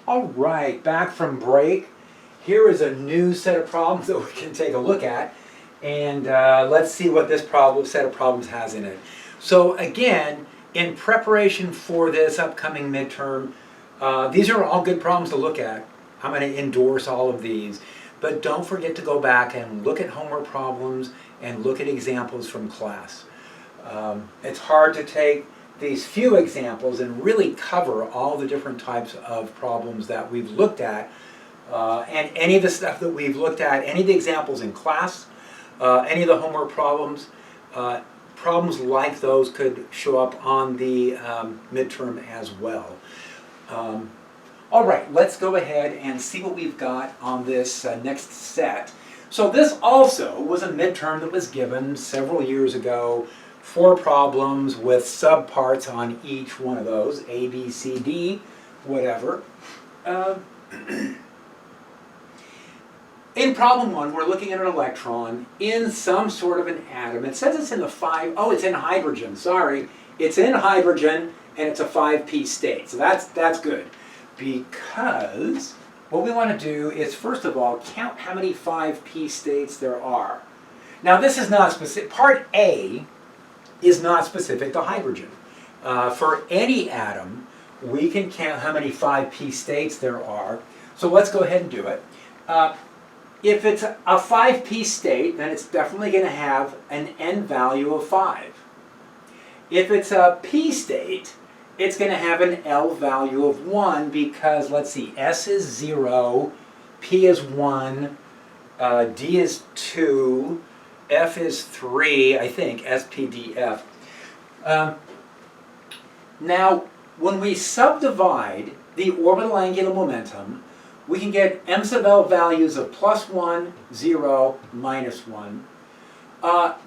All right, back from break. Here is a new set of problems that we can take a look at, and let's see what this set of problems has in it. So again, in preparation for this upcoming midterm, these are all good problems to look at. I'm going to endorse all of these, but don't forget to go back and look at homework problems and look at examples from class. It's hard to take these few examples and really cover all the different types of problems that we've looked at, and any of the stuff that we've looked at, any of the examples in class, any of the homework problems, problems like those could show up on the midterm as well. All right, let's go ahead and see what we've got on this next set. So this also was a midterm that was given several years ago. 4 problems with subparts on each one of those, A, B, C, D, whatever. In problem 1, we're looking at an electron in some sort of an atom. It says it's in the it's in hydrogen, sorry. It's in hydrogen and it's a 5p state, so that's good. Because what we want to do is, first of all, count how many 5p states there are. Now this is not specific. Part A is not specific to hydrogen. For any atom, we can count how many 5p states there are. So let's go ahead and do it. If it's a 5p state, then it's definitely going to have an n value of 5. If it's a p state, it's going to have an L value of 1 because, let's see, S is 0, P is 1, D is 2, F is 3, I think, S, P, D, F. Now, when we subdivide the orbital angular momentum, we can get m sub L values of +1, 0, -1.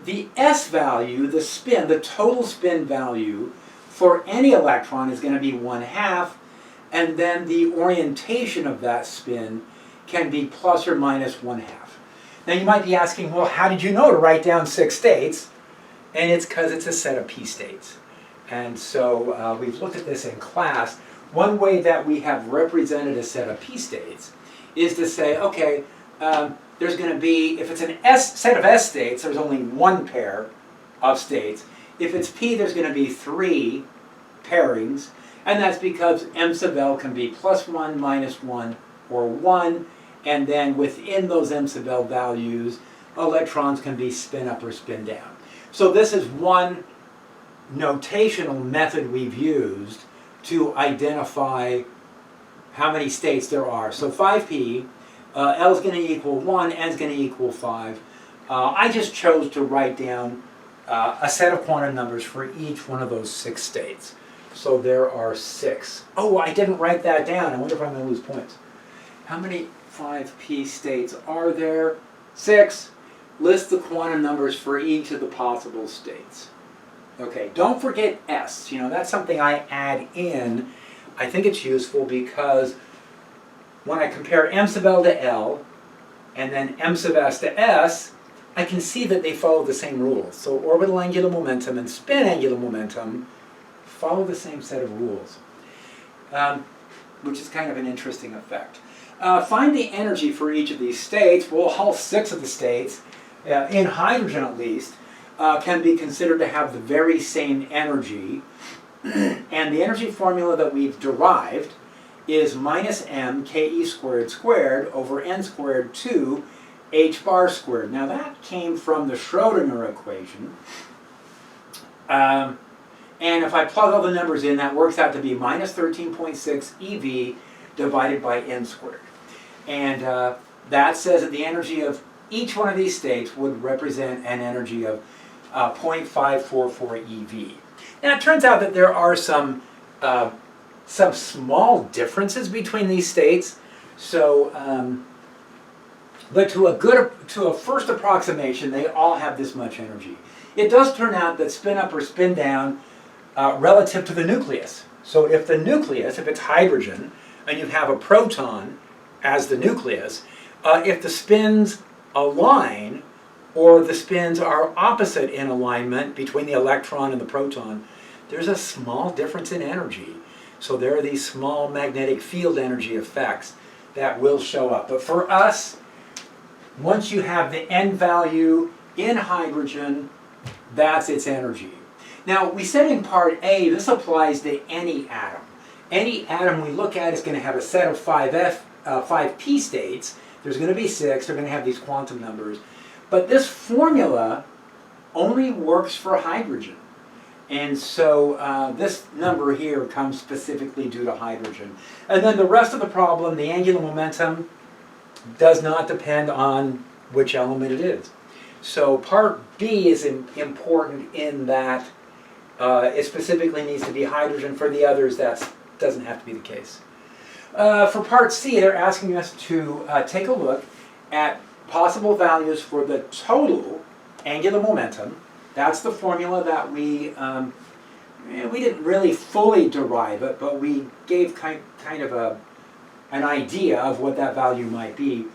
The S value, the spin, the total spin value for any electron is going to be 1/2, and then the orientation of that spin can be plus or minus 1/2. Now you might be asking, well, how did you know to write down 6 states? And it's because it's a set of p states. And so we've looked at this in class. One way that we have represented a set of p states is to say, okay, there's going to be, if it's an set of s states, there's only 1 pair of states. If it's p, there's going to be 3 pairings, and that's because m sub L can be +1, -1, or 1, and then within those m sub L values, electrons can be spin up or spin down. So this is one notational method we've used to identify how many states there are. So 5p, L is going to equal 1, N is going to equal 5. I just chose to write down a set of quantum numbers for each one of those 6 states. So there are 6. Oh, I didn't write that down. I wonder if I'm going to lose points. How many 5p states are there? 6. List the quantum numbers for each of the possible states. Okay, don't forget S. You know, that's something I add in. I think it's useful because when I compare m sub L to L and then m sub S to S, I can see that they follow the same rules. So orbital angular momentum and spin angular momentum follow the same set of rules, which is kind of an interesting effect. Find the energy for each of these states. Well, all 6 of the states, in hydrogen at least, can be considered to have the very same energy. And the energy formula that we've derived is -m ke² over n squared 2 h bar squared. Now that came from the Schrodinger equation. And if I plug all the numbers in, that works out to be -13.6 eV divided by n squared. And that says that the energy of each one of these states would represent an energy of 0.544 eV. Now it turns out that there are some small differences between these states. So, but to a first approximation, they all have this much energy. It does turn out that spin up or spin down relative to the nucleus. So if the nucleus, if it's hydrogen, and you have a proton as the nucleus, if the spins align or the spins are opposite in alignment between the electron and the proton, there's a small difference in energy. So there are these small magnetic field energy effects that will show up. But for us, once you have the N value in hydrogen, that's its energy. Now, we said in part A, this applies to any atom. Any atom we look at is going to have a set of 5p states. There's going to be 6. They're going to have these quantum numbers. But this formula only works for hydrogen. And so this number here comes specifically due to hydrogen. And then the rest of the problem, the angular momentum, does not depend on which element it is. So part B is important in that it specifically needs to be hydrogen. For the others, that doesn't have to be the case. For part C, they're asking us to take a look at possible values for the total angular momentum. That's the formula that we didn't really fully derive it, but we gave kind of an idea of what that value might be.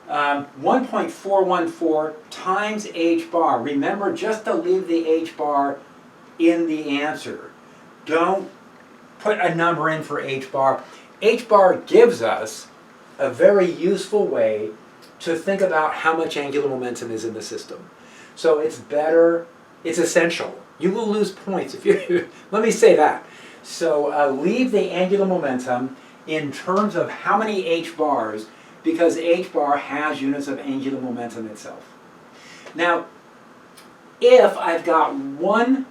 1.414 times h bar. Remember just to leave the h bar in the answer. Don't put a number in for h bar. H bar gives us a very useful way to think about how much angular momentum is in the system. So it's better, it's essential. You will lose points if you, let me say that. So leave the angular momentum in terms of how many h bars, because h bar has units of angular momentum itself. Now, if I've got one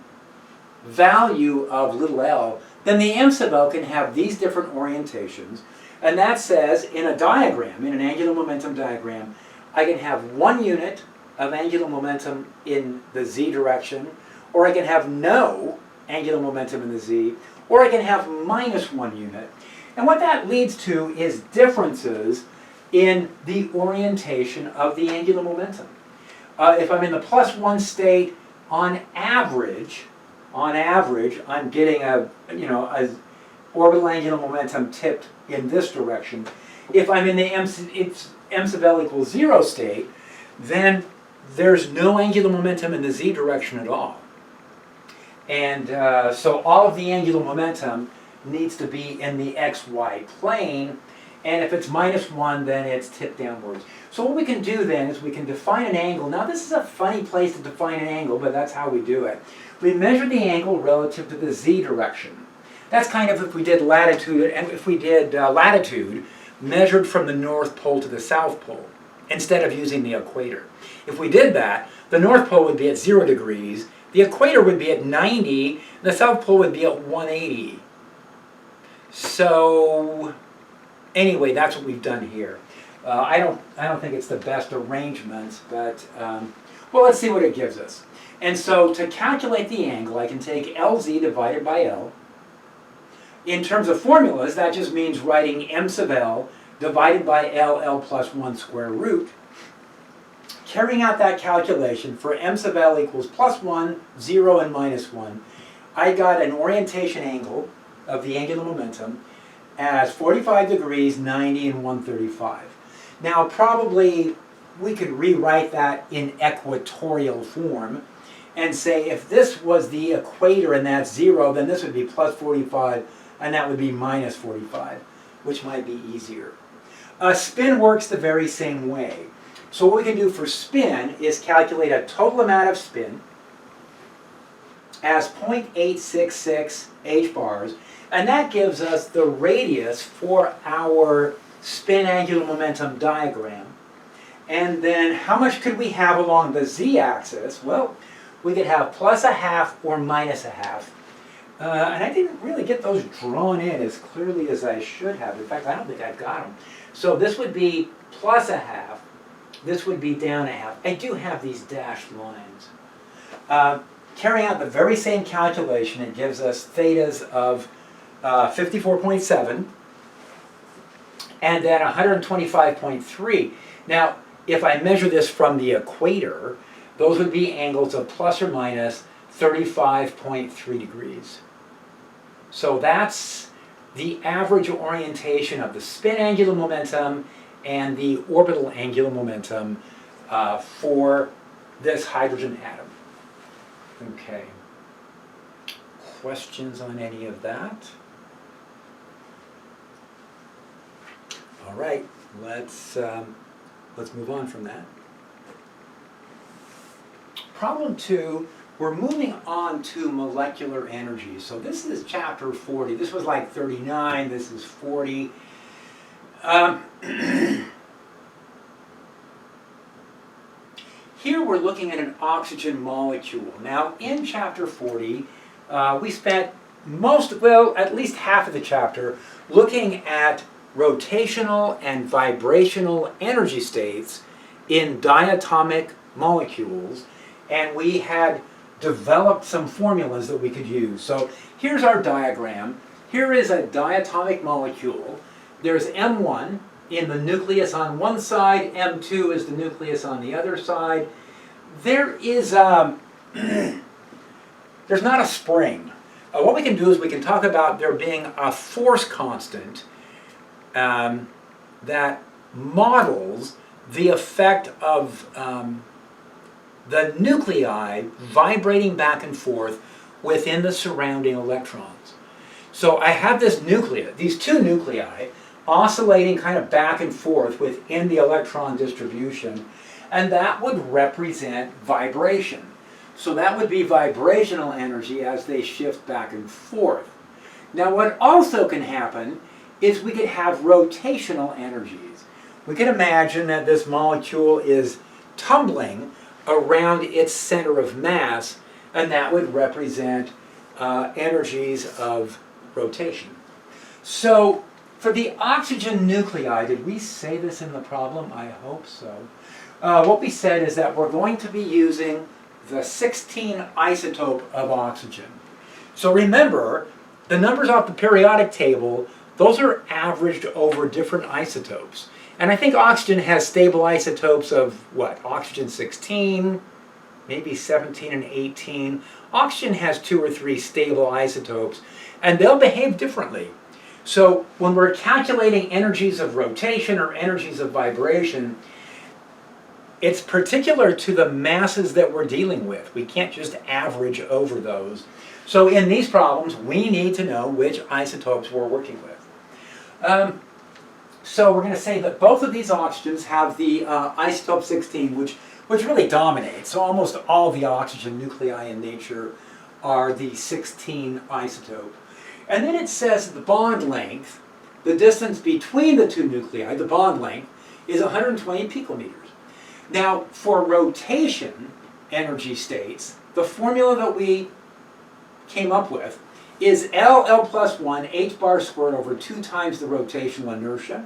value of little l, then the m sub l can have these different orientations. And that says, in a diagram, in an angular momentum diagram, I can have 1 unit of angular momentum in the z direction, or I can have no angular momentum in the z, or I can have -1 unit. And what that leads to is differences in the orientation of the angular momentum. If I'm in the +1 state, on average, I'm getting a orbital angular momentum tipped in this direction. If I'm in the m sub l equals 0 state, then there's no angular momentum in the z direction at all. And so all of the angular momentum needs to be in the xy plane, and if it's -1, then it's tipped downwards. So what we can do then is we can define an angle. Now this is a funny place to define an angle, but that's how we do it. We measure the angle relative to the z direction. That's kind of if we did latitude, and if we did latitude measured from the North Pole to the South Pole, instead of using the equator. If we did that, the North Pole would be at 0 degrees, the equator would be at 90, and the South Pole would be at 180. So anyway, that's what we've done here. I don't think it's the best arrangements, but well, let's see what it gives us. And so to calculate the angle, I can take LZ divided by L. In terms of formulas, that just means writing m sub L divided by L plus 1 square root. Carrying out that calculation for m sub L equals +1, 0, and -1, I got an orientation angle of the angular momentum as 45 degrees, 90, and 135. Now probably we could rewrite that in equatorial form and say if this was the equator and that's 0, then this would be +45 and that would be -45, which might be easier. Spin works the very same way. So what we can do for spin is calculate a total amount of spin as 0.866 h bars, and that gives us the radius for our spin angular momentum diagram. And then how much could we have along the z-axis? Well, we could have +0.5 or -0.5. And I didn't really get those drawn in as clearly as I should have. In fact, I don't think I've got them. So this would be +0.5. This would be down 0.5. I do have these dashed lines. Carrying out the very same calculation, it gives us thetas of 54.7 and then 125.3. Now, if I measure this from the equator, those would be angles of plus or minus 35.3 degrees. So that's the average orientation of the spin angular momentum and the orbital angular momentum for this hydrogen atom. Okay. Questions on any of that? All right, let's move on from that. Problem 2, we're moving on to molecular energy. So this is chapter 40. This was like 39, this is 40. Here we're looking at an oxygen molecule. Now in chapter 40, we spent at least half of the chapter looking at rotational and vibrational energy states in diatomic molecules, and we had developed some formulas that we could use. So here's our diagram. Here is a diatomic molecule. There's M1 in the nucleus on one side, M2 is the nucleus on the other side. There is there's not a spring. What we can do is we can talk about there being a force constant that models the effect of the nuclei vibrating back and forth within the surrounding electrons. So I have this nucleus, these two nuclei, oscillating kind of back and forth within the electron distribution, and that would represent vibration. So that would be vibrational energy as they shift back and forth. Now what also can happen is we could have rotational energies. We can imagine that this molecule is tumbling around its center of mass, and that would represent energies of rotation. So for the oxygen nuclei, did we say this in the problem? I hope so. What we said is that we're going to be using the 16 isotope of oxygen. So remember, the numbers off the periodic table, those are averaged over different isotopes. And I think oxygen has stable isotopes of what? Oxygen 16, maybe 17 and 18. Oxygen has 2 or 3 stable isotopes, and they'll behave differently. So when we're calculating energies of rotation or energies of vibration, it's particular to the masses that we're dealing with. We can't just average over those. So in these problems, we need to know which isotopes we're working with. So we're going to say that both of these oxygens have the isotope 16, which really dominates. So almost all the oxygen nuclei in nature are the 16 isotope. And then it says that the bond length, the distance between the two nuclei, the bond length, is 120 picometers. Now, for rotation energy states, the formula that we came up with is L plus 1, h bar squared over 2 times the rotational inertia,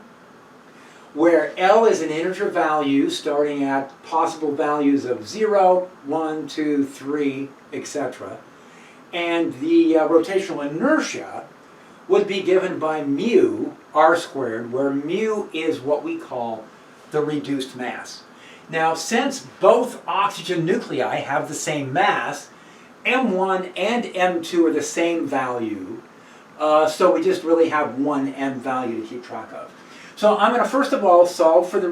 where L is an integer value starting at possible values of 0, 1, 2, 3, etc. And the rotational inertia would be given by mu r squared, where mu is what we call the reduced mass. Now, since both oxygen nuclei have the same mass, M1 and M2 are the same value, so we just really have one M value to keep track of. So I'm going to first of all solve for the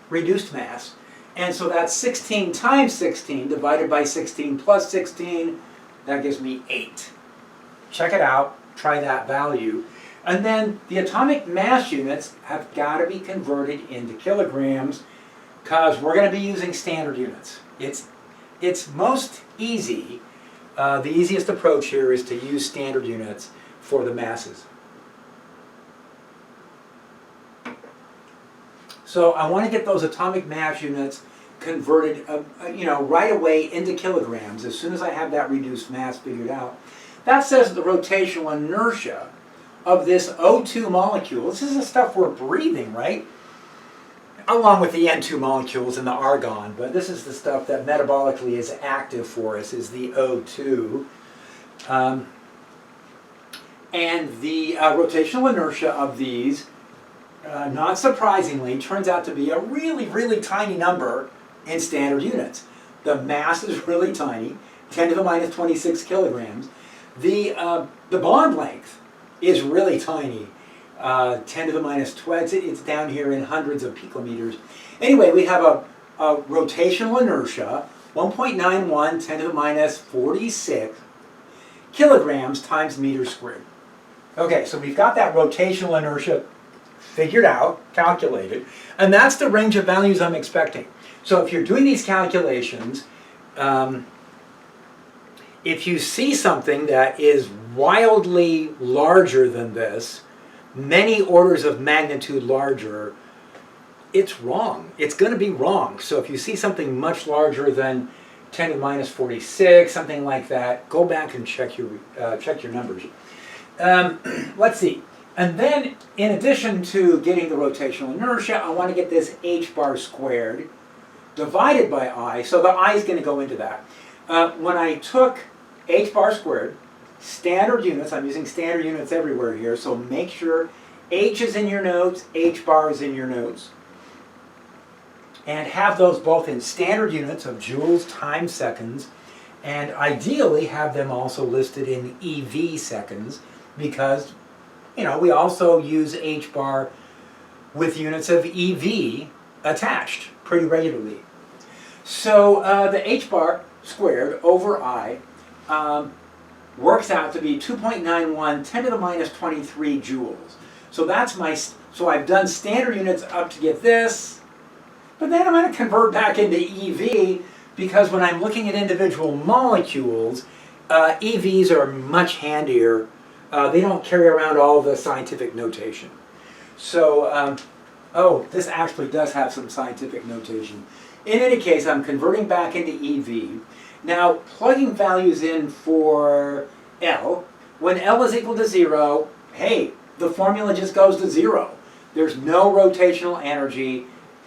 reduced mass, and so that's 16 times 16 divided by 16 plus 16, that gives me 8. Check it out, try that value. And then the atomic mass units have got to be converted into kilograms, because we're going to be using standard units. It's most easy, the easiest approach here is to use standard units for the masses. So I want to get those atomic mass units converted right away into kilograms as soon as I have that reduced mass figured out. That says the rotational inertia of this O2 molecule, this is the stuff we're breathing, right? Along with the N2 molecules and the argon, but this is the stuff that metabolically is active for us, is the O2. And the rotational inertia of these, not surprisingly, turns out to be a really, really tiny number in standard units. The mass is really tiny, 10 to the minus 26 kilograms. The bond length is really tiny, 10 to the minus 12, it's down here in hundreds of picometers. Anyway, we have a rotational inertia, 1.91, 10 to the minus 46 kilograms times meters squared. Okay, so we've got that rotational inertia figured out, calculated, and that's the range of values I'm expecting. So if you're doing these calculations, if you see something that is wildly larger than this, many orders of magnitude larger, it's wrong. It's going to be wrong. So if you see something much larger than 10 to the minus 46, something like that, go back and check your numbers. Let's see. And then, in addition to getting the rotational inertia, I want to get this h bar squared divided by I, so the I is going to go into that. When I took h bar squared, standard units, I'm using standard units everywhere here, so make sure h is in your notes, h bar is in your notes, and have those both in standard units of joules times seconds, and ideally have them also listed in EV seconds, because we also use h bar with units of EV attached pretty regularly. So the h bar squared over I works out to be 2.91 10 to the minus 23 joules. So that's so I've done standard units up to get this, but then I'm going to convert back into EV, because when I'm looking at individual molecules, EVs are much handier. They don't carry around all the scientific notation. So, this actually does have some scientific notation. In any case, I'm converting back into EV. Now, plugging values in for L. When L is equal to 0, hey, the formula just goes to 0. There's no rotational energy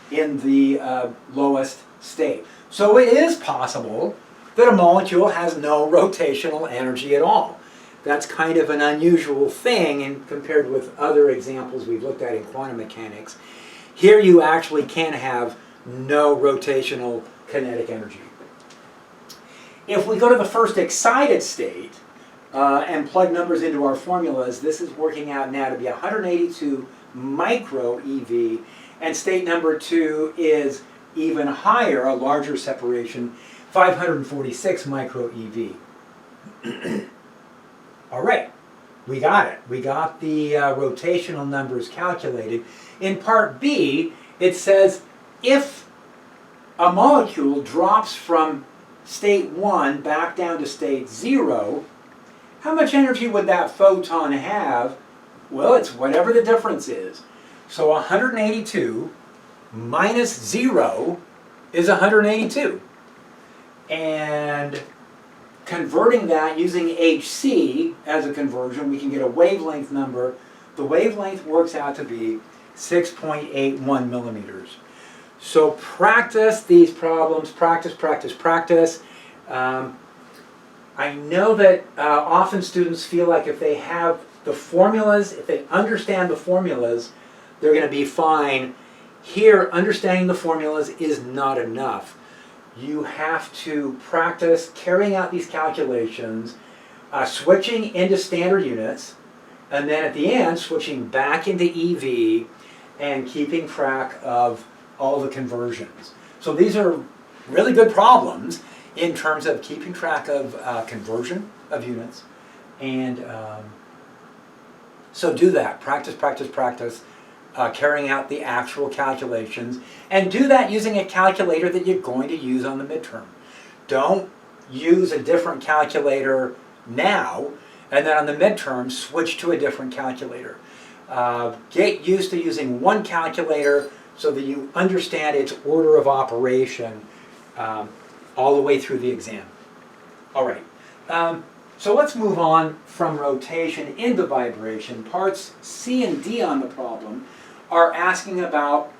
in the lowest state. So it is possible that a molecule has no rotational energy at all. That's kind of an unusual thing compared with other examples we've looked at in quantum mechanics. Here you actually can have no rotational kinetic energy. If we go to the first excited state and plug numbers into our formulas, this is working out now to be 182 micro EV, and state number 2 is even higher, a larger separation, 546 micro EV. All right, we got it. We got the rotational numbers calculated. In part B, it says if a molecule drops from state 1 back down to state 0, how much energy would that photon have? Well, it's whatever the difference is. So 182 minus 0 is 182. And converting that using HC as a conversion, we can get a wavelength number. The wavelength works out to be 6.81 millimeters. So practice these problems, practice, practice, practice. I know that often students feel like if they have the formulas, if they understand the formulas, they're going to be fine. Here, understanding the formulas is not enough. You have to practice carrying out these calculations, switching into standard units, and then at the end switching back into EV and keeping track of all the conversions. So these are really good problems in terms of keeping track of conversion of units. And so do that. Practice, practice, practice. Carrying out the actual calculations, and do that using a calculator that you're going to use on the midterm. Don't use a different calculator now, and then on the midterm switch to a different calculator. Get used to using one calculator so that you understand its order of operation all the way through the exam. All right. So let's move on from rotation into vibration. Parts C and D on the problem are asking about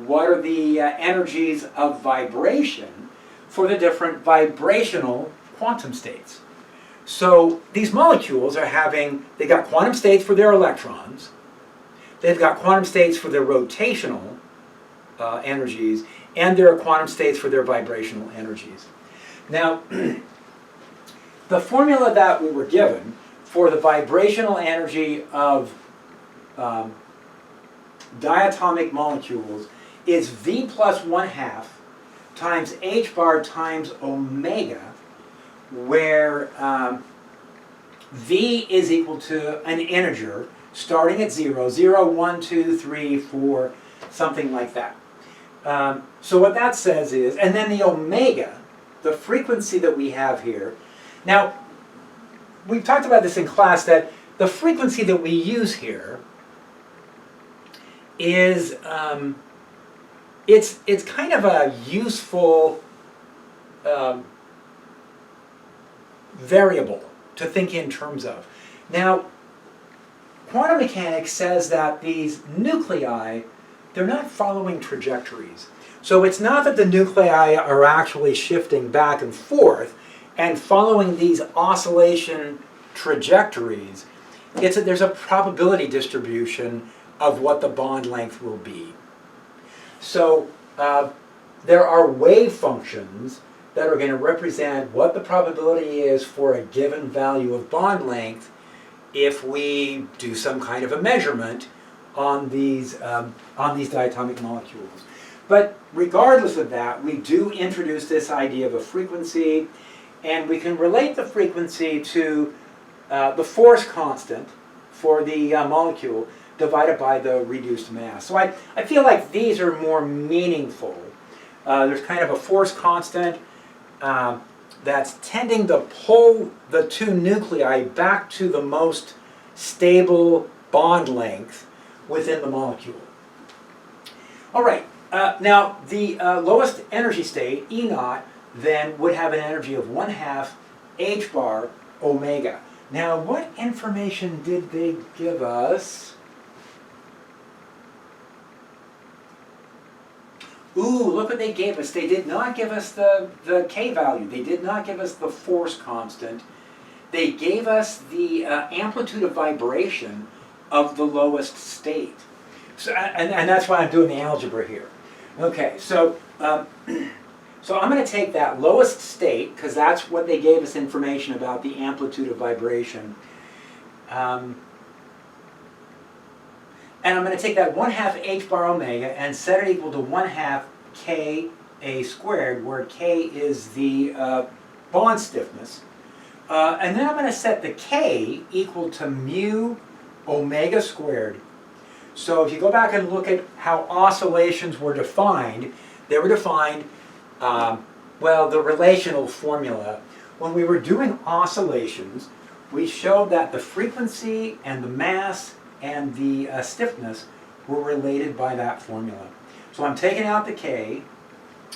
what are the energies of vibration for the different vibrational quantum states. So these molecules are they've got quantum states for their electrons, they've got quantum states for their rotational energies, and there are quantum states for their vibrational energies. Now, the formula that we were given for the vibrational energy of diatomic molecules is V plus 1/2 times h bar times omega, where V is equal to an integer, starting at 0, 0, 1, 2, 3, 4, something like that. So what that says is, and then the omega, the frequency that we have here. Now, we've talked about this in class, that the frequency that we use here is, it's kind of a useful variable to think in terms of. Now, quantum mechanics says that these nuclei, they're not following trajectories. So it's not that the nuclei are actually shifting back and forth and following these oscillation trajectories. It's there's a probability distribution of what the bond length will be. So there are wave functions that are going to represent what the probability is for a given value of bond length if we do some kind of a measurement on these diatomic molecules. But regardless of that, we do introduce this idea of a frequency, and we can relate the frequency to the force constant for the molecule divided by the reduced mass. So I feel like these are more meaningful. There's kind of a force constant that's tending to pull the two nuclei back to the most stable bond length within the molecule. All right, now the lowest energy state, E naught, then would have an energy of 1/2 h bar omega. Now, what information did they give us? Ooh, look what they gave us. They did not give us the K value. They did not give us the force constant. They gave us the amplitude of vibration of the lowest state. So, and that's why I'm doing the algebra here. Okay, so, so I'm going to take that lowest state, because that's what they gave us information about, the amplitude of vibration. And I'm going to take that 1/2 h bar omega and set it equal to 1/2 Ka squared, where K is the bond stiffness. And then I'm going to set the K equal to mu omega squared. So if you go back and look at how oscillations were defined, they were defined, well, the relational formula. When we were doing oscillations, we showed that the frequency and the mass and the stiffness were related by that formula. So I'm taking out the K.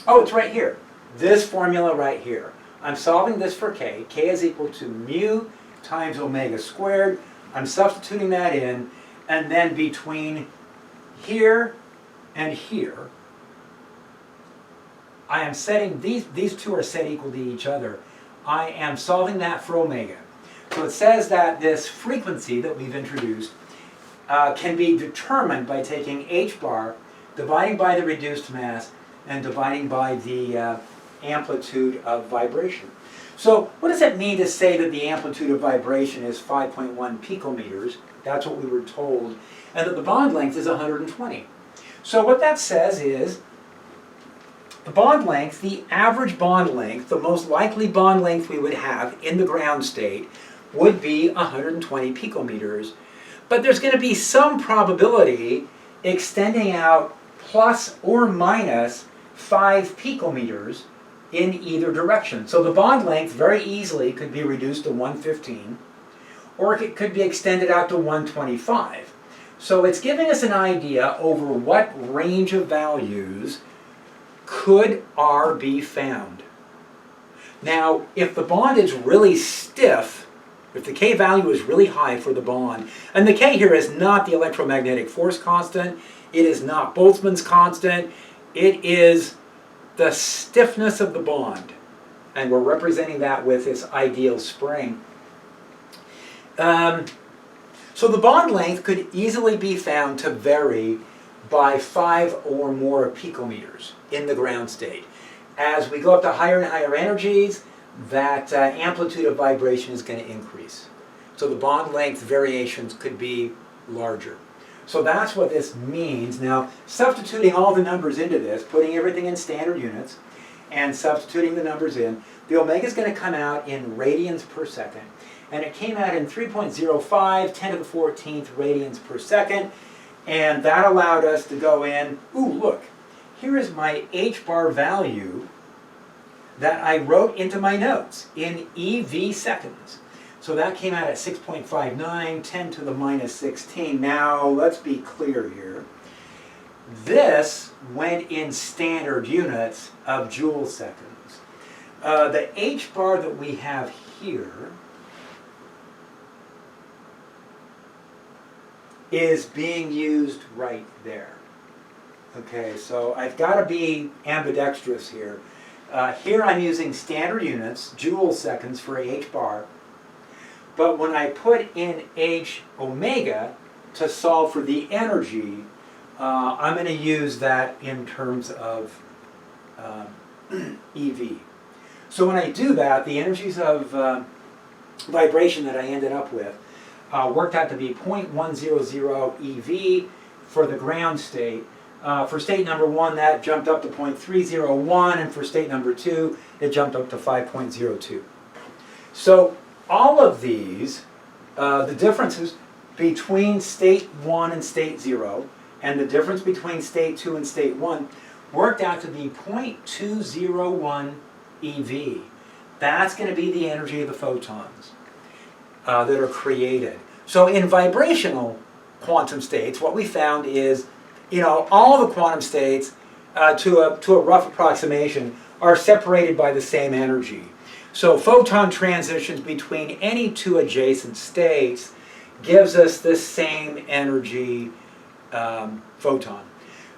Oh, it's right here. This formula right here. I'm solving this for K. K is equal to mu times omega squared. I'm substituting that in, and then between here and here, I am setting, these two are set equal to each other. I am solving that for omega. So it says that this frequency that we've introduced can be determined by taking h bar, dividing by the reduced mass, and dividing by the amplitude of vibration. So what does it mean to say that the amplitude of vibration is 5.1 picometers? That's what we were told. And that the bond length is 120. So what that says is the bond length, the average bond length, the most likely bond length we would have in the ground state would be 120 picometers. But there's going to be some probability extending out plus or minus 5 picometers in either direction. So the bond length very easily could be reduced to 115, or it could be extended out to 125. So it's giving us an idea over what range of values could R be found. Now, if the bond is really stiff, if the K value is really high for the bond, and the K here is not the electromagnetic force constant, it is not Boltzmann's constant, it is the stiffness of the bond. And we're representing that with this ideal spring. So the bond length could easily be found to vary by 5 or more picometers in the ground state. As we go up to higher and higher energies, that amplitude of vibration is going to increase. So the bond length variations could be larger. So that's what this means. Now, substituting all the numbers into this, putting everything in standard units, and substituting the numbers in, the omega is going to come out in radians per second. and it came out in 3.05, 10 to the 14th radians per second, and that allowed us to go in, ooh, look, here is my h bar value that I wrote into my notes in EV seconds. So that came out at 6.59, 10 to the minus 16. Now, let's be clear here. This went in standard units of joule seconds. The h bar that we have here is being used right there. Okay, so I've got to be ambidextrous here. Here I'm using standard units, joule seconds for h bar, but when I put in h omega to solve for the energy, I'm going to use that in terms of EV. So when I do that, the energies of vibration that I ended up with worked out to be 0.100 EV for the ground state. For state number 1, that jumped up to 0.301, and for state number 2, it jumped up to 5.02. So all of these, the differences between state 1 and state 0, and the difference between state 2 and state 1, worked out to be 0.201 EV. That's going to be the energy of the photons that are created. So in vibrational quantum states, what we found is, all the quantum states, to a rough approximation, are separated by the same energy. So photon transitions between any two adjacent states gives us the same energy photon.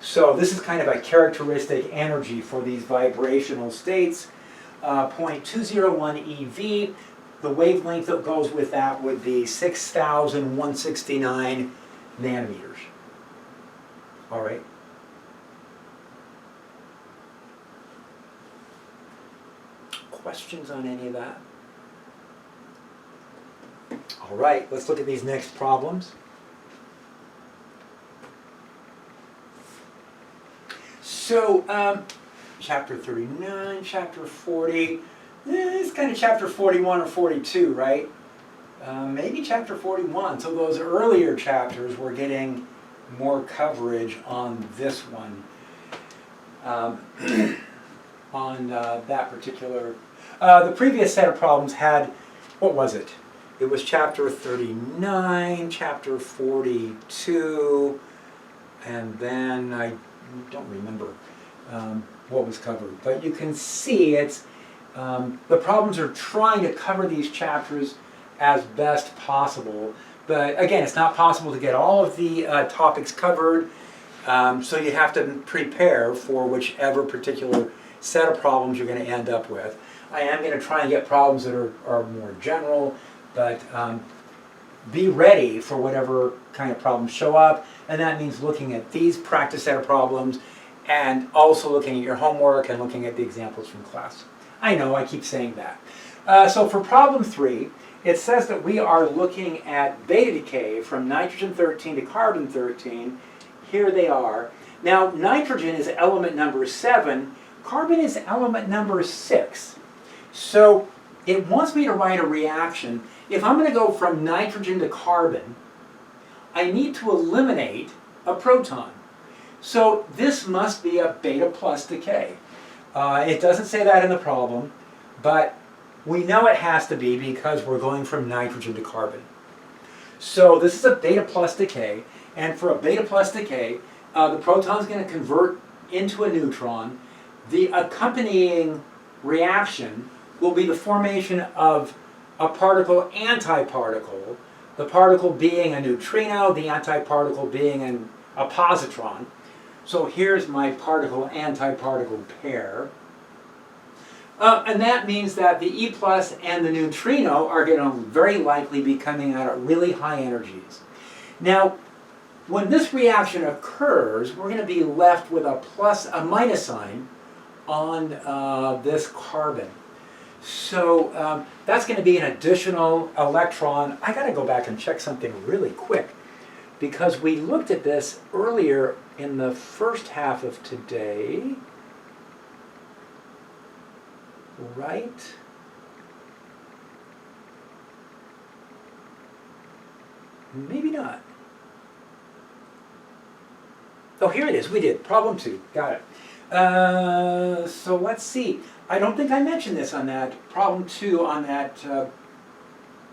So this is kind of a characteristic energy for these vibrational states. 0.201 EV. The wavelength that goes with that would be 6,169 nanometers. All right. Questions on any of that? All right, let's look at these next problems. So, chapter 39, chapter 40, it's kind of chapter 41 or 42, right? Maybe chapter 41. So those earlier chapters were getting more coverage on this one, on that particular. The previous set of problems had, what was it? It was chapter 39, chapter 42, and then I don't remember what was covered. But you can see it's, the problems are trying to cover these chapters as best possible. But again, it's not possible to get all of the topics covered, so you have to prepare for whichever particular set of problems you're going to end up with. I am going to try and get problems that are more general, but be ready for whatever kind of problems show up, and that means looking at these practice set of problems and also looking at your homework and looking at the examples from class. I know, I keep saying that. So for problem 3, it says that we are looking at beta decay from nitrogen 13 to carbon 13. Here they are. Now, nitrogen is element number 7. Carbon is element number 6. So it wants me to write a reaction. If I'm going to go from nitrogen to carbon, I need to eliminate a proton. So this must be a beta plus decay. It doesn't say that in the problem, but we know it has to be because we're going from nitrogen to carbon. So this is a beta plus decay, and for a beta plus decay, the proton is going to convert into a neutron. The accompanying reaction will be the formation of a particle-antiparticle, the particle being a neutrino, the antiparticle being a positron. So here's my particle-antiparticle pair. And that means that the E plus and the neutrino are going to very likely be coming out at really high energies. Now, when this reaction occurs, we're going to be left with a minus sign on this carbon. So that's going to be an additional electron. I got to go back and check something really quick, because we looked at this earlier in the first half of today. Right? Maybe not. Oh, here it is. We did. Problem 2. Got it. So let's see. I don't think I mentioned this on that problem 2 on that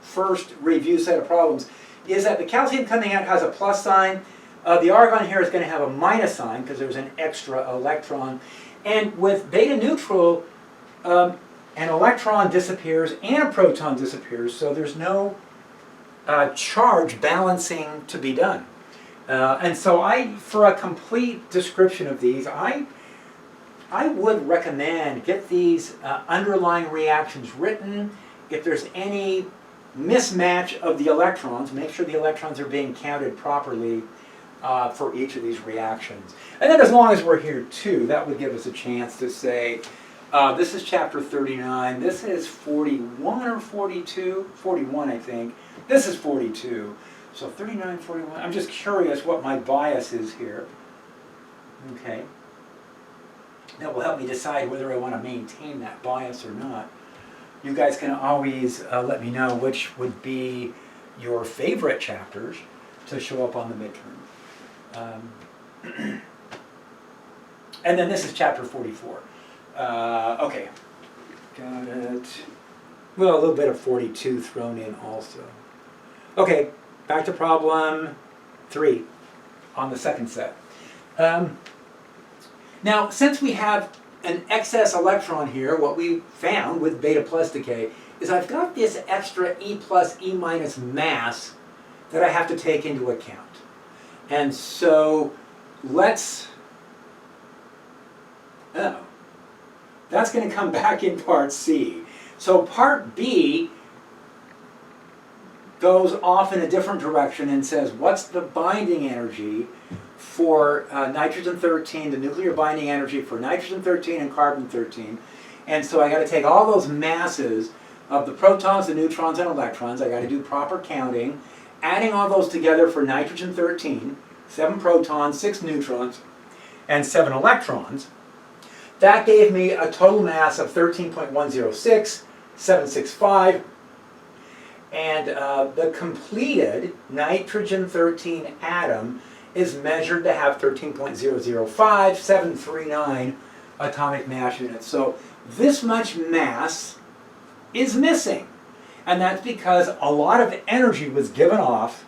first review set of problems, is that the calcium coming out has a plus sign. The argon here is going to have a minus sign because there's an extra electron. And with beta neutral, an electron disappears and a proton disappears, so there's no charge balancing to be done. And so for a complete description of these, I would recommend get these underlying reactions written. If there's any mismatch of the electrons, make sure the electrons are being counted properly for each of these reactions. And then as long as we're here too, that would give us a chance to say, this is chapter 39, this is 41 or 42? 41, I think. This is 42. So 39, 41, I'm just curious what my bias is here. Okay. That will help me decide whether I want to maintain that bias or not. You guys can always let me know which would be your favorite chapters to show up on the midterm. And then this is chapter 44. Okay, got it. Well, a little bit of 42 thrown in also. Okay, back to problem 3 on the second set. Now, since we have an excess electron here, what we found with beta plus decay is I've got this extra E plus E minus mass that I have to take into account. And so that's going to come back in part C. So part B goes off in a different direction and says, what's the binding energy for nitrogen-13, the nuclear binding energy for nitrogen-13 and carbon-13. And so I got to take all those masses of the protons, the neutrons, and electrons. I got to do proper counting, adding all those together for nitrogen-13, 7 protons, 6 neutrons, and 7 electrons. That gave me a total mass of 13.106,765. And the completed nitrogen-13 atom is measured to have 13.005739 atomic mass units. So this much mass is missing. And that's because a lot of energy was given off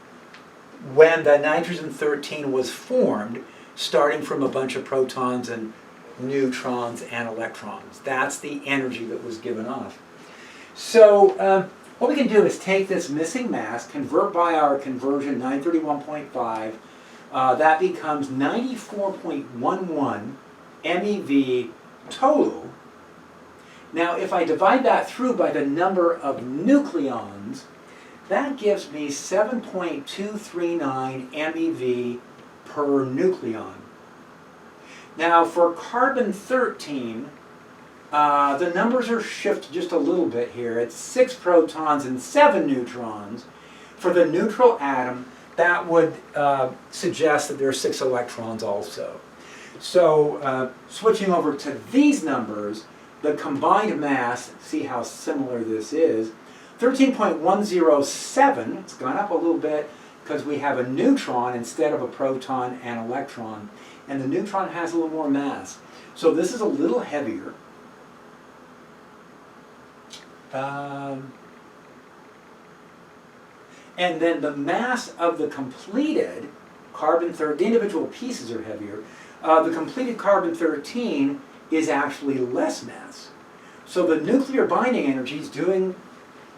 when the nitrogen-13 was formed, starting from a bunch of protons and neutrons and electrons. That's the energy that was given off. So what we can do is take this missing mass, convert by our conversion 931.5, that becomes 94.11 MeV total. Now if I divide that through by the number of nucleons, that gives me 7.239 MeV per nucleon. Now for carbon-13, the numbers are shifted just a little bit here. It's 6 protons and 7 neutrons. For the neutral atom, that would suggest that there are 6 electrons also. So switching over to these numbers, the combined mass, see how similar this is, 13.107, it's gone up a little bit because we have a neutron instead of a proton and electron. And the neutron has a little more mass. So this is a little heavier. And then the mass of the completed carbon-13, the individual pieces are heavier. The completed carbon-13 is actually less mass. So the nuclear binding energy is doing,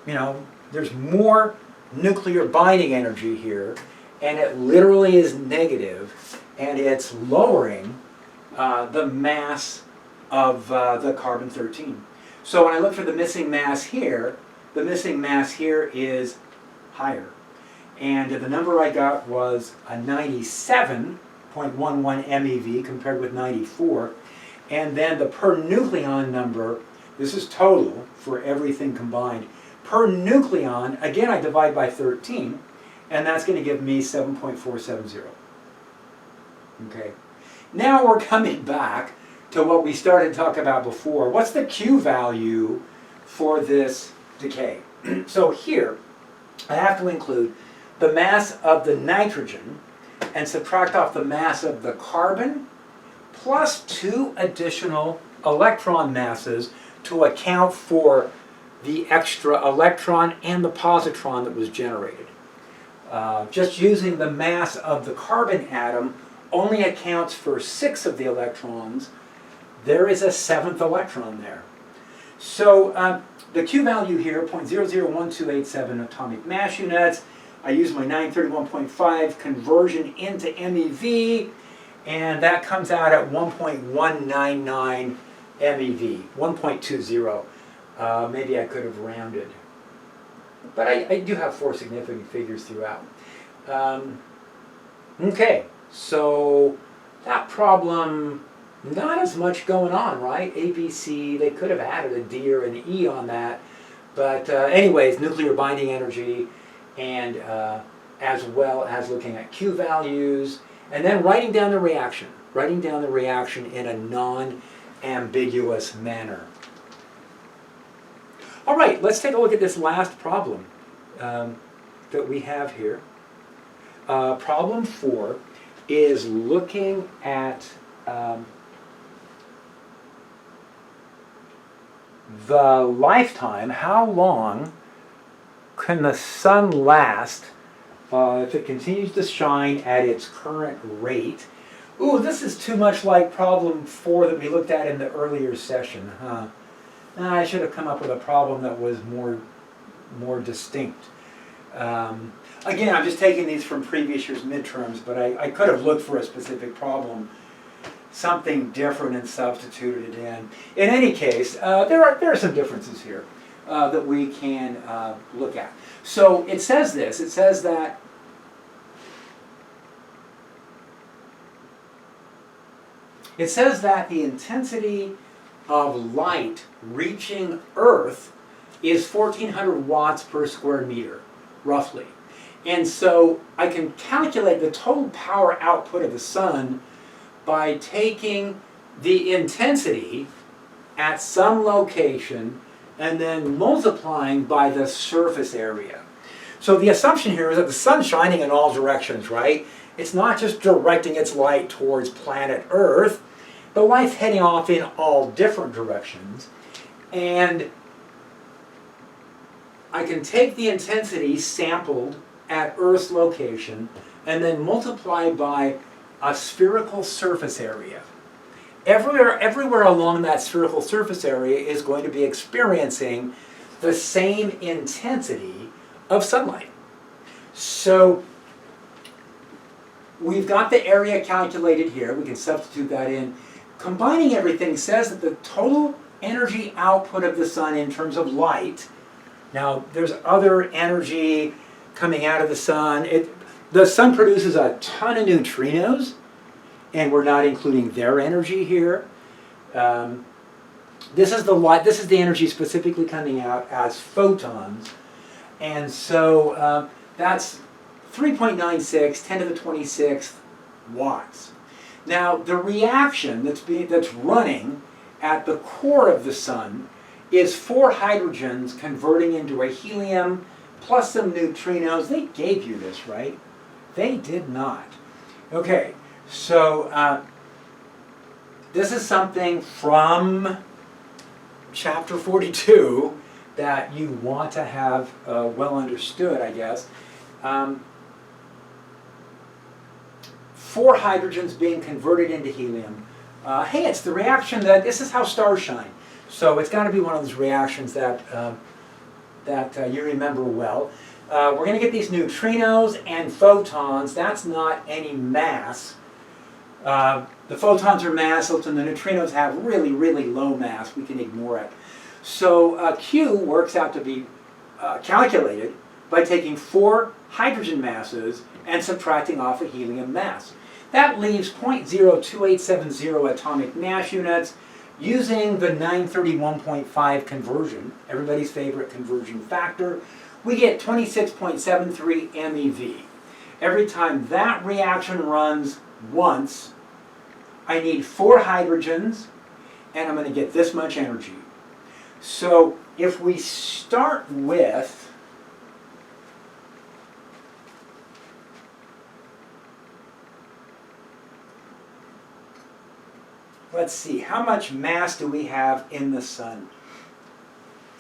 there's more nuclear binding energy here, and it literally is negative, and it's lowering the mass of the carbon-13. So when I look for the missing mass here, the missing mass here is higher. And the number I got was a 97.11 MeV compared with 94. And then the per nucleon number, this is total for everything combined. Per nucleon, again I divide by 13, and that's going to give me 7.470. Okay. Now we're coming back to what we started to talk about before. What's the Q value for this decay? So here, I have to include the mass of the nitrogen and subtract off the mass of the carbon plus 2 additional electron masses to account for the extra electron and the positron that was generated. Just using the mass of the carbon atom only accounts for 6 of the electrons. There is a 7th electron there. So the Q value here, 0.001287 atomic mass units. I use my 931.5 conversion into MeV, and that comes out at 1.199 MeV, 1.20. Maybe I could have rounded. But I do have 4 significant figures throughout. Okay, so that problem, not as much going on, right? A, B, C, they could have added a D or an E on that. But anyways, nuclear binding energy, and as well as looking at Q values, and then writing down the reaction in a non-ambiguous manner. All right, let's take a look at this last problem that we have here. Problem 4 is looking at the lifetime. How long can the sun last if it continues to shine at its current rate? Ooh, this is too much like problem 4 that we looked at in the earlier session, huh? I should have come up with a problem that was more distinct. Again, I'm just taking these from previous year's midterms, but I could have looked for a specific problem, something different, and substituted it in. In any case, there are some differences here that we can look at. So it says this. It says that the intensity of light reaching Earth is 1,400 watts per square meter, roughly. And so I can calculate the total power output of the sun by taking the intensity at some location and then multiplying by the surface area. So the assumption here is that the sun's shining in all directions, right? It's not just directing its light towards planet Earth. The light's heading off in all different directions. And I can take the intensity sampled at Earth's location and then multiply by a spherical surface area. Everywhere along that spherical surface area is going to be experiencing the same intensity of sunlight. So we've got the area calculated here. We can substitute that in. Combining everything says that the total energy output of the sun in terms of light, now there's other energy coming out of the sun. The sun produces a ton of neutrinos, and we're not including their energy here. This is the light. This is the energy specifically coming out as photons, and so that's 3.96 10 to the 26th watts. Now the reaction that's running at the core of the sun is 4 hydrogens converting into a helium plus some neutrinos. They gave you this, right? They did not. Okay, so this is something from chapter 42 that you want to have well understood, I guess. 4 hydrogens being converted into helium. Hey, it's the reaction this is how stars shine. So it's got to be one of those reactions that you remember well. We're going to get these neutrinos and photons. That's not any mass. The photons are massless and the neutrinos have really, really low mass. We can ignore it. So Q works out to be calculated by taking 4 hydrogen masses and subtracting off a helium mass. That leaves 0.02870 atomic mass units using the 931.5 conversion, everybody's favorite conversion factor. We get 26.73 MeV. Every time that reaction runs once, I need 4 hydrogens, and I'm going to get this much energy. So if we start with let's see, how much mass do we have in the sun?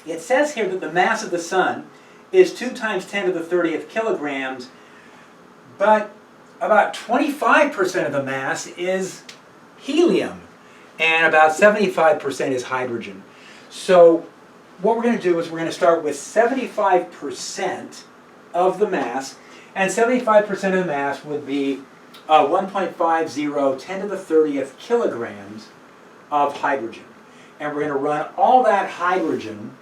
It says here that the mass of the sun is 2 times 10 to the 30th kilograms, but about 25% of the mass is helium, and about 75% is hydrogen. So what we're going to do is we're going to start with 75% of the mass, and 75% of the mass would be 1.50 10 to the 30th kilograms of hydrogen. And we're going to run all that hydrogen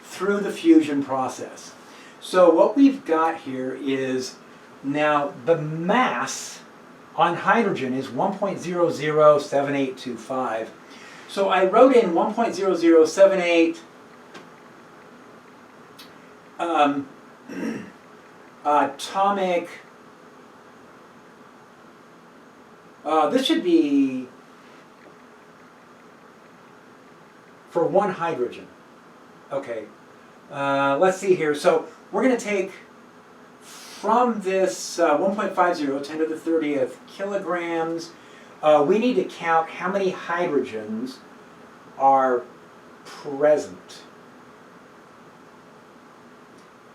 through the fusion process. So what we've got here is, now the mass on hydrogen is 1.007825. So I wrote in 1.0078 atomic, this should be for 1 hydrogen. Okay, let's see here. So we're going to take from this 1.50 10 to the 30th kilograms, we need to count how many hydrogens are present.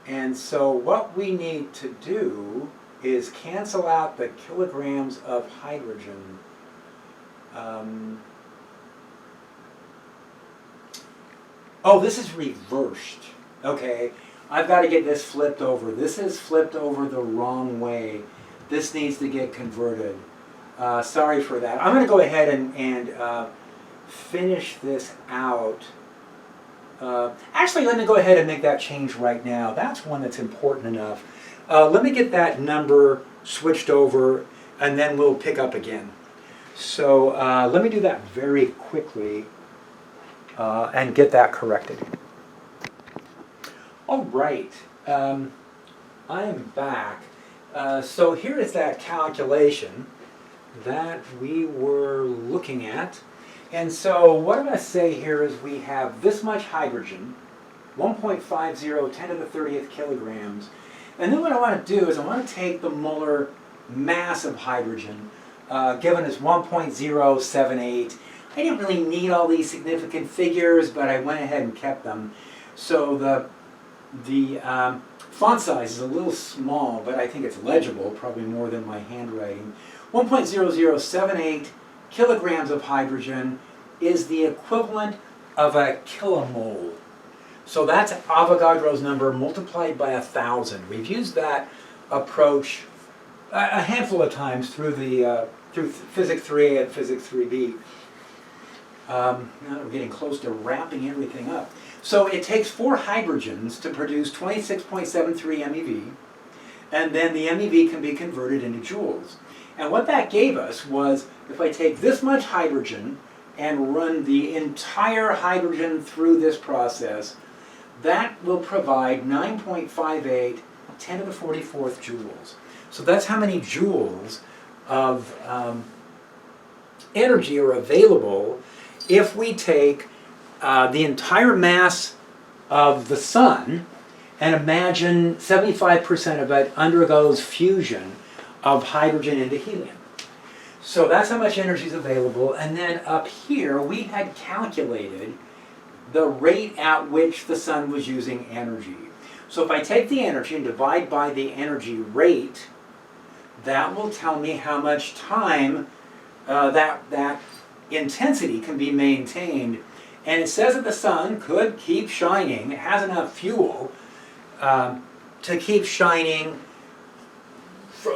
And so what we need to do is cancel out the kilograms of hydrogen. Oh, this is reversed. Okay, I've got to get this flipped over. This is flipped over the wrong way. This needs to get converted. Sorry for that. I'm going to go ahead and finish this out. Actually, let me go ahead and make that change right now. That's one that's important enough. Let me get that number switched over, and then we'll pick up again. So let me do that very quickly and get that corrected. All right, I am back. So here is that calculation that we were looking at. And so what I'm going to say here is we have this much hydrogen, 1.50 10 to the 30th kilograms. And then what I want to do is I want to take the molar mass of hydrogen, given as 1.078. I didn't really need all these significant figures, but I went ahead and kept them. So the font size is a little small, but I think it's legible, probably more than my handwriting. 1.0078 kilograms of hydrogen is the equivalent of a kilomole. So that's Avogadro's number multiplied by 1,000. We've used that approach a handful of times through Physics 3A and Physics 3B. Now that we're getting close to wrapping everything up. So it takes 4 hydrogens to produce 26.73 MeV, and then the MeV can be converted into joules. And what that gave us was, if I take this much hydrogen and run the entire hydrogen through this process, that will provide 9.58 10 to the 44th joules. So that's how many joules of energy are available if we take the entire mass of the sun and imagine 75% of it undergoes fusion of hydrogen into helium. So that's how much energy is available. And then up here we had calculated the rate at which the sun was using energy. So if I take the energy and divide by the energy rate, that will tell me how much time that intensity can be maintained. And it says that the sun could keep shining. It has enough fuel to keep shining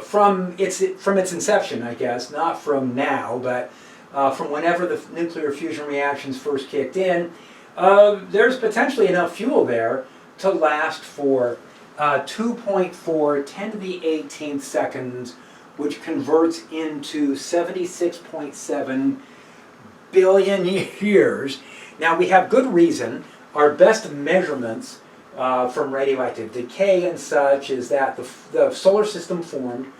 from its inception, I guess, not from now, but from whenever the nuclear fusion reactions first kicked in. There's potentially enough fuel there to last for 2.4 10 to the 18th seconds, which converts into 76.7 billion years. Now we have good reason. Our best measurements from radioactive decay and such is that the solar system formed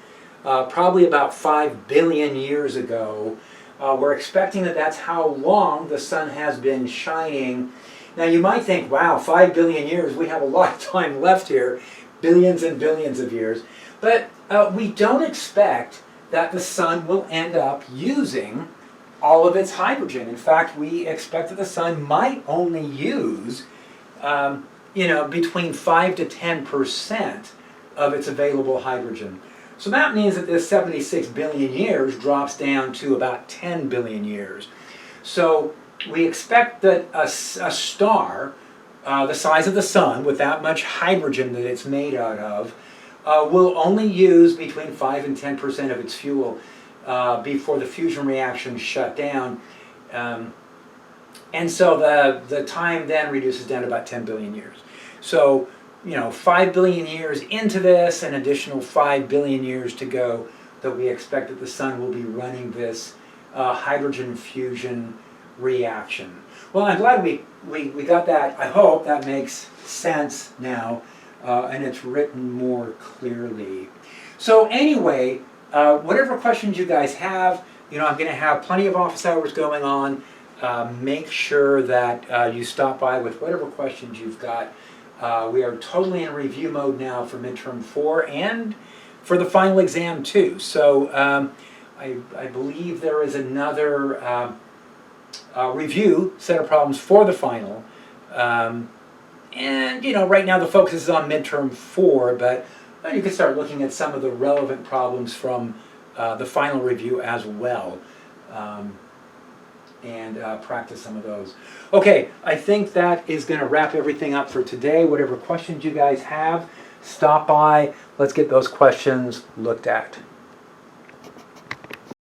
probably about 5 billion years ago. We're expecting that that's how long the sun has been shining. Now you might think, wow, 5 billion years, we have a lot of time left here, billions and billions of years. But we don't expect that the sun will end up using all of its hydrogen. In fact, we expect that the sun might only use between 5 to 10% of its available hydrogen. So that means that this 76 billion years drops down to about 10 billion years. So we expect that a star the size of the sun, with that much hydrogen that it's made out of, will only use between 5 and 10% of its fuel before the fusion reaction shut down. And so the time then reduces down to about 10 billion years. So, 5 billion years into this, an additional 5 billion years to go, that we expect that the sun will be running this hydrogen fusion reaction. Well, I'm glad we got that. I hope that makes sense now, and it's written more clearly. So anyway, whatever questions you guys have, I'm going to have plenty of office hours going on. Make sure that you stop by with whatever questions you've got. We are totally in review mode now for midterm 4 and for the final exam too. So I believe there is another review set of problems for the final. And right now the focus is on midterm 4, but you can start looking at some of the relevant problems from the final review as well. And practice some of those. Okay, I think that is going to wrap everything up for today. Whatever questions you guys have, stop by. Let's get those questions looked at.